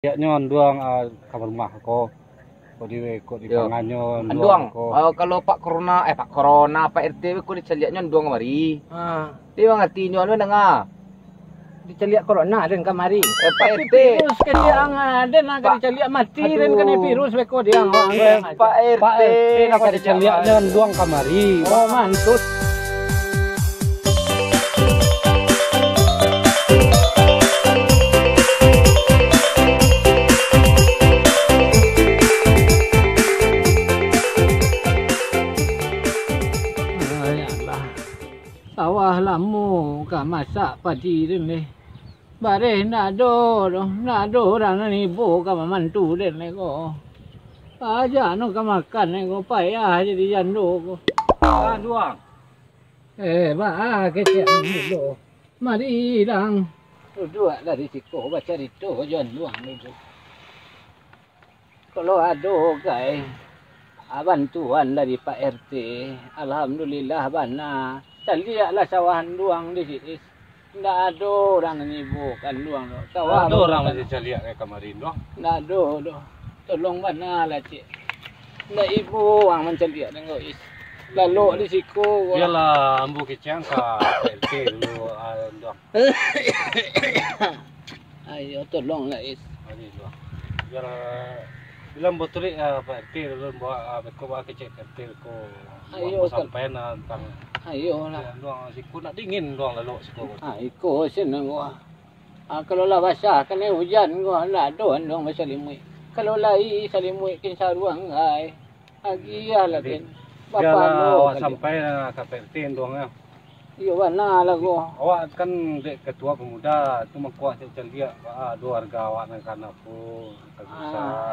Ya nyon duang kamar rumah ko di pangan nyon duang. Kalau Pak Corona Pak RT ko diceliak nyon duang kamari. Dia ngerti nyon dengar. Diceliak corona den kamari. Pak RT virus ke dia den agak diceliak mati den kena virus beko dia. Pak RT nak diceliak nyon duang kamari. Oh mantut. Sawah lamu ka masak padi den le. Bare nado orang ni bo ka mantu den le ko. Aja no ka makan ne ko payah jadi jando ko. Duang. Ba kecek dulu. Mari lang. Dua dari siko baca itu jon luang itu. Kalau ada kai bantuan dari Pak RT, alhamdulillah bana. Lihatlah sawahan luang di sini. Tidak ada orang ni bukan luang. Sawah ada orang masih celiak kayak kemarin doh. Tidak ada. Tolong mana lah cik. Tidak ibu orang menceliak dengan is. Lalu di siku. Biarlah ambu kecang ka RT dulu doh. Ayo tolonglah is. Ini doh. Biar bilang betul Pak RT dulu bawa kecek RT ko. Ayo sampai tentang. Ayo lah. Doang siku nak dingin doang lalu siku. Iko senang gua. Kalau lah basah kena hujan gua nak doan dong masa limui. Kalau lai salimui kin saruang ai. Agia lah kin. Bapa lo sampai ke RT doang ya. Iyo mana lah gua. Awak kan dek ketua pemuda tu mengkuat celia dua warga awak nak kan apa.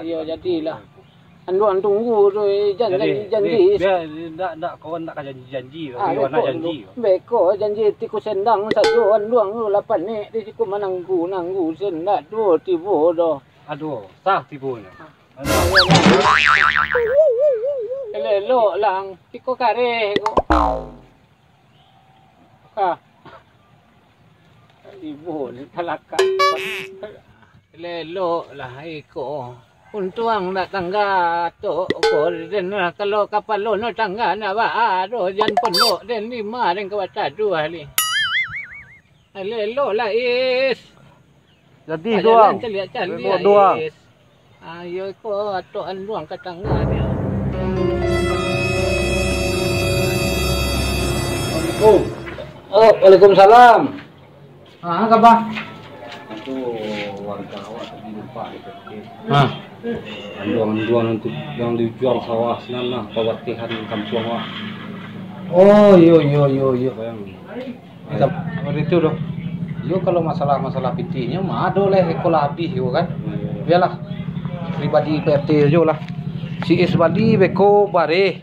Iyo jadilah. Anduan tunggu tu janji. Biar nak kawan nak janji. Dia nak janji. Beko janji tiku sendang satu anduang tu 8 ni di siku menanggu sendak tu tibu doh. Aduh, sah tibunya. Lelo lang tiku kare ko. Ibu ni talaka. Lelo lah iko. Untuang nak tangga tu den kalau kapal lo no tangga na ba ro jan penuh den 5 den kawata 2 ni. Lelo lah is. Jadi doang. Celiak doang. Ayo ko atoan doang ka tangga dia. Assalamualaikum. Oh, waalaikumsalam. Kabah? Itu warga awak tadi lupa itu. Anduan untuk yang dijual sawah sana pawatihan kampung awak. Oh, yo. Apa itu doh? Yo kalau masalah pitihnya mah ada leh ekola habis yo kan. Biarlah pribadi PRT yo lah. Si Isbadi beko bare.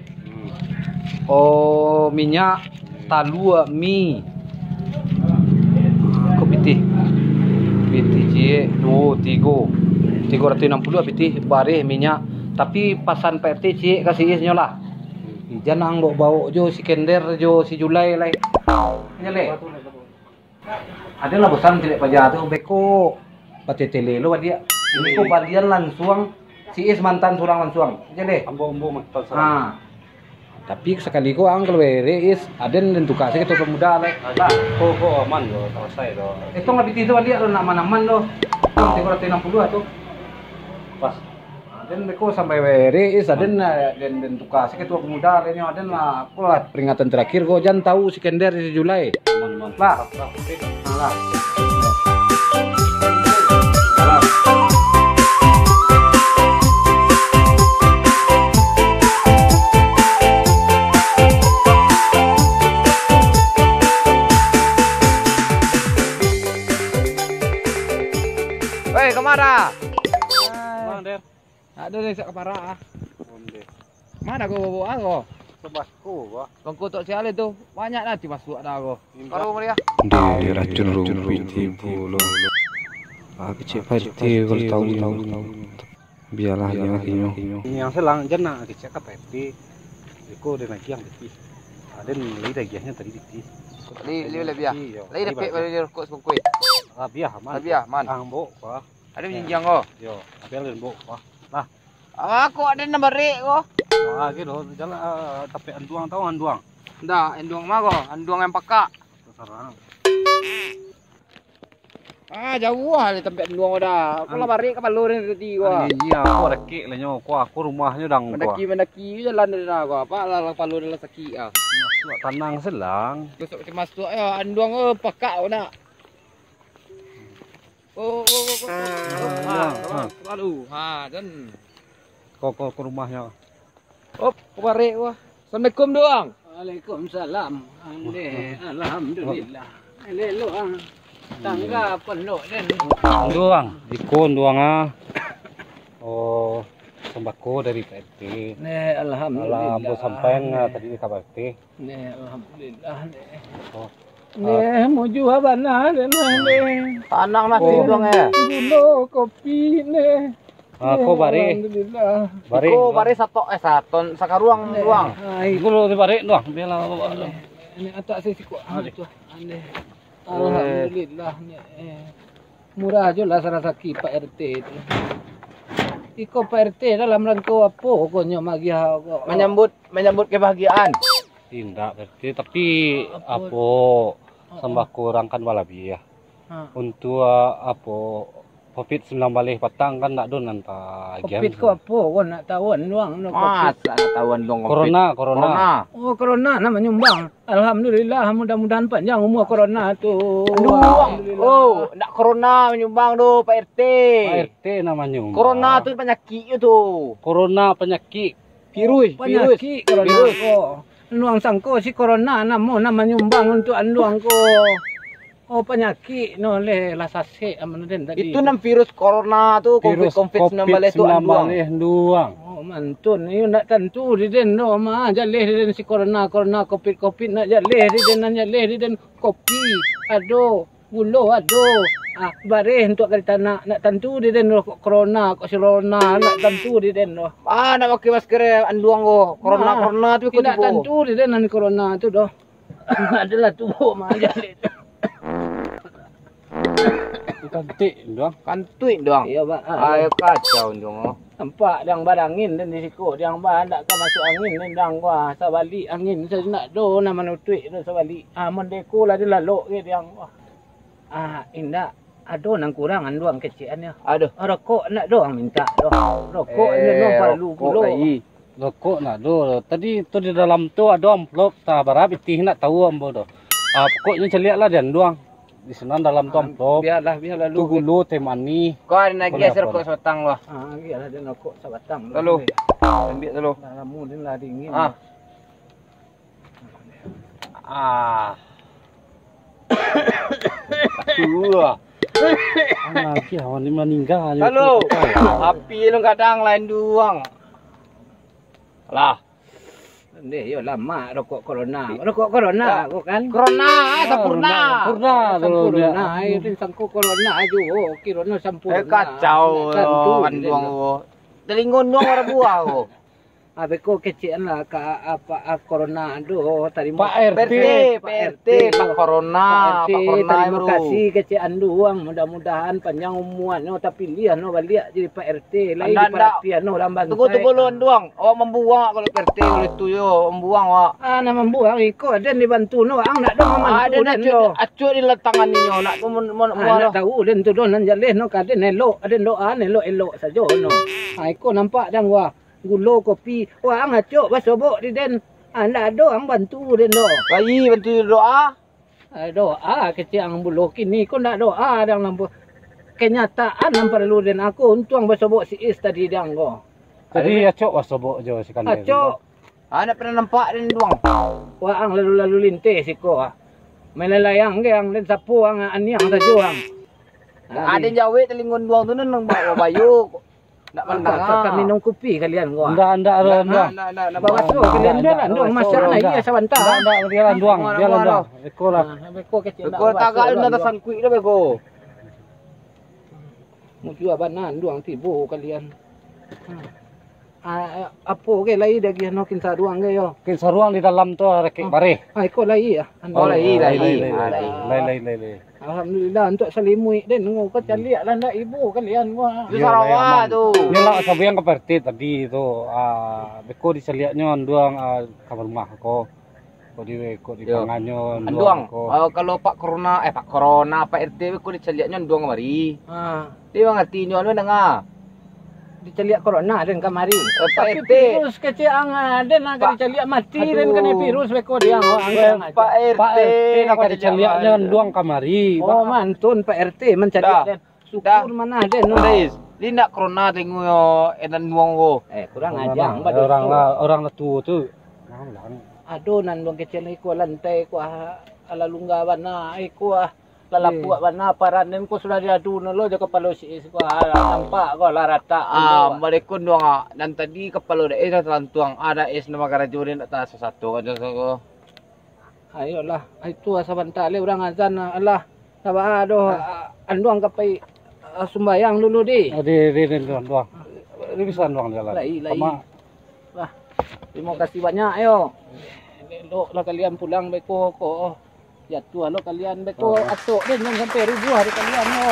Oh, minyak talua mi. Ko pitih. Pitih je 360 pitih bare minyak. Tapi pasan PRT cik kasih isnya lah. Jangan ngok bawa jo si Kender jo si Julai lai. Nyale. Adalah bosan tidak pajak tu beko patetele lo dia. Ini ko balian langsung si is mantan surang langsung. Nyale. Ambo mantan surang. Tapi sekali ko ang kelwere is aden dan tukar saya ketua pemuda lai. Ko aman lo selesai lo. Itu nggak pitih tu dia lo nak mana-mana lo. 360 tu. Pas. Dan beko sampai were is aden dan tukar saya ketua pemuda lainnya aden lah. Aku lah peringatan terakhir ko jangan tahu si Kender di Julai. Aman. Lah. Lah. Kemana? Mana Ada ni sak kepara. Mana kau bawa aku? Sebasku gua. Bangku tok siale tu banyak nanti masuk ada aku. Baru Maria. Di racun rumpi tipu lo. Kecil pasti kalau tahu. Biarlah dia. Yang selang jana kecil apa itu? Iko dengan kiang itu. Ada nilai dagiahnya tadi itu. Li lebih ya. Li dapat balik rokok sekoi. Rabiah man. Rabiah man. Ang bo, Ada menjinjang kok. Yo, ambil bu. Wah, lah. Aku ada nomor kok. Ah, gitu. Jalan tapi anduang tahu anduang. Ndak, anduang mah kok, anduang yang peka. Terserah. Jauh lah di tempat anduang dah. Aku lah balik ke Palur ni tadi gua. Iya, aku ada kek lah nyo. Aku rumahnya dang gua. Mendaki jalan dari dah gua. Apa lah Palur dah sakit ah. Masuk tanang selang. Besok kita masuk ya anduang peka nak. Lalu, dan Kok ke rumahnya. balik gua. Assalamualaikum doang. Waalaikumsalam. Alhamdulillah. Lelo ang tangga penuh dan Doang, ikon doang ah. Oh, sembako dari PT. ne alhamdulillah. Alam sampai tadi di KPT. Ne alhamdulillah ne. Oh. Ne muju habana ne ne. Tanang nanti doang ya. Gulo kopi ne. Aku bare. Alhamdulillah. Iko bare satu sakaruang doang. Ai Gulo di bare doang. Bela. ini atak saya siku tu. Ane. Alhamdulillah ne. Murah je lah sarasaki Pak RT itu. Iko Pak RT dalam rangka apa konyo magiha kok. Menyambut kebahagiaan. Tindak PT tapi apa sembako rangkan walabi ya. Untuk apa COVID-19 patang kan nak don nanta Covid ko apa ko nak tawon doang no Covid. Masa tahuan dong Corona. Oh corona nama nyumbang. Alhamdulillah mudah-mudahan panjang umur corona tu. Oh, nak corona menyumbang do Pak RT. Pak RT namanya. Corona tu penyakit tu. Corona penyakit. Virus. Penyakit corona ko. Nuang sangko si corona nama nyumbang untuk anduang ko. Oh penyakit no le lasase aman den tadi. Itu nam virus corona tu, COVID-19 tu anduang. Oh mantun ni nak tentu di den no ma jaleh di den si corona covid nak jaleh di den kopi ado gulo ado bare untuk kali tanah nak tentu di den corona kok si corona nak tentu di den no. Nak pakai masker anduang ko. Corona tu ikut nak tentu di den corona tu doh. Adalah tubuh ma jaleh. Kantik doang. Kantuin doang. Iya pak. Ayo kacau dong. Nampak yang badangin dan di siku yang badak ke masuk angin dan dang gua sabali angin saya nak do nama nutui do sabali mendeko lah dia lalu ke yang indah ado nang kurang anduang keciannya Aduh. Rokok nak doang minta do rokok ini no perlu pulo Rokok nak do. Tadi tu di dalam tu ada amplop tabarab itih nak tahu ambo do. Pokoknya celiak lah dan doang. Di sana dalam tu amplop. biarlah Tu gulu teh mani. Kau ada nak geser rokok sebatang loh. biarlah dia rokok sabatang Lalu. Ambil dulu. dalam mudin lah dingin Tua. Lagi awan ni meninggal. Halo. Api lu kadang lain doang. Lah. Ni yo lama rokok corona kok kan Corona, sempurna. Sempurna, itu sangko corona aja. Oh, kiranya sempurna. Kacau anduang ko. Telingon doang orang buah ko. Abe ko kecian lah apa corona aduh tadi Pak RT, Pak Corona, terima kasih kecian doang mudah-mudahan panjang umuran no tapi lihat no balik jadi Pak RT lain perhatian no lamban tunggu lu doang. Awak membuang kalau RT oleh tu yo membuang awak. Nak membuang iko dan dibantu no ang nak dong ada nak acuh di letangan ninyo nak nak tahu den tu don nan jaleh no kaden elok ada doa elok saja no iko nampak dan gua gulo kopi wah ngacok basobok di den anda doang bantu den do bayi bantu doa doa kecil ang bulok ini kau nak doa dan lampu kenyataan yang perlu den aku untung basobok si is tadi dang go tadi acok basobok jo si kan acok nak pernah nampak den doang wah ang lalu lintes siko melelayang ge ang den sapu ang aniang sajo ang ada jawe telingon doang tu nang bawa bayu. Nak kami minum kopi kalian gua. Ndak Bawa so kalian dia andong masalah iya sabanta. Ndak dia doang. Eko lah. Eko kecil. Eko tagak na sangkui dah beko. Mu jua banan doang tibu kalian. Apo ke lai dagi ano kinsa ruang ke yo. Kinsa ruang di dalam tu rekek bare. Ay ko lai ah. Oh, lai. Lai. Alhamdulillah untuk selimui din ko caliak lah ndak ibu kalian wah. Di Sarawak tu. Nila sabi yang keperti tadi tu beko di seliaknya duang kamar rumah ko. Ko di panganyo Anduang. Kalau Pak Corona Pak RT ko di caliaknya duang mari. Dia ngerti nyo ano nga. Dicaliak corona din kamari. Pak RT. Virus kecil den agak dicaliak mati den kena virus beko dia Pak RT nak dicaliaknya duang kamari. Oh mantun Pak RT mencaliak den. Syukur mana den Guys, ini nak corona tengok yo edan nuang ko. Kurang ajang orang tua tu. Aduh nan dong kecil ko lantai ko ala lunggawan na ko lalapuak bana paranen ko sudah diadu lo jaga palo si ko nampak ko larata. Mereka doang dan tadi kepala daerah telantuang ada es nama karajurin atas satu aja ko. Ayolah, itu sabantale orang azan Allah. Saba aduh anduang kapai sumbayang dulu di. Di duang. Ini bisa duang jalan. Lai. Wah. Terima kasih banyak yo. Lo lah kalian pulang beko ko. Ya tua lo kalian beko atok din yang sampai ribu hari kalian lo.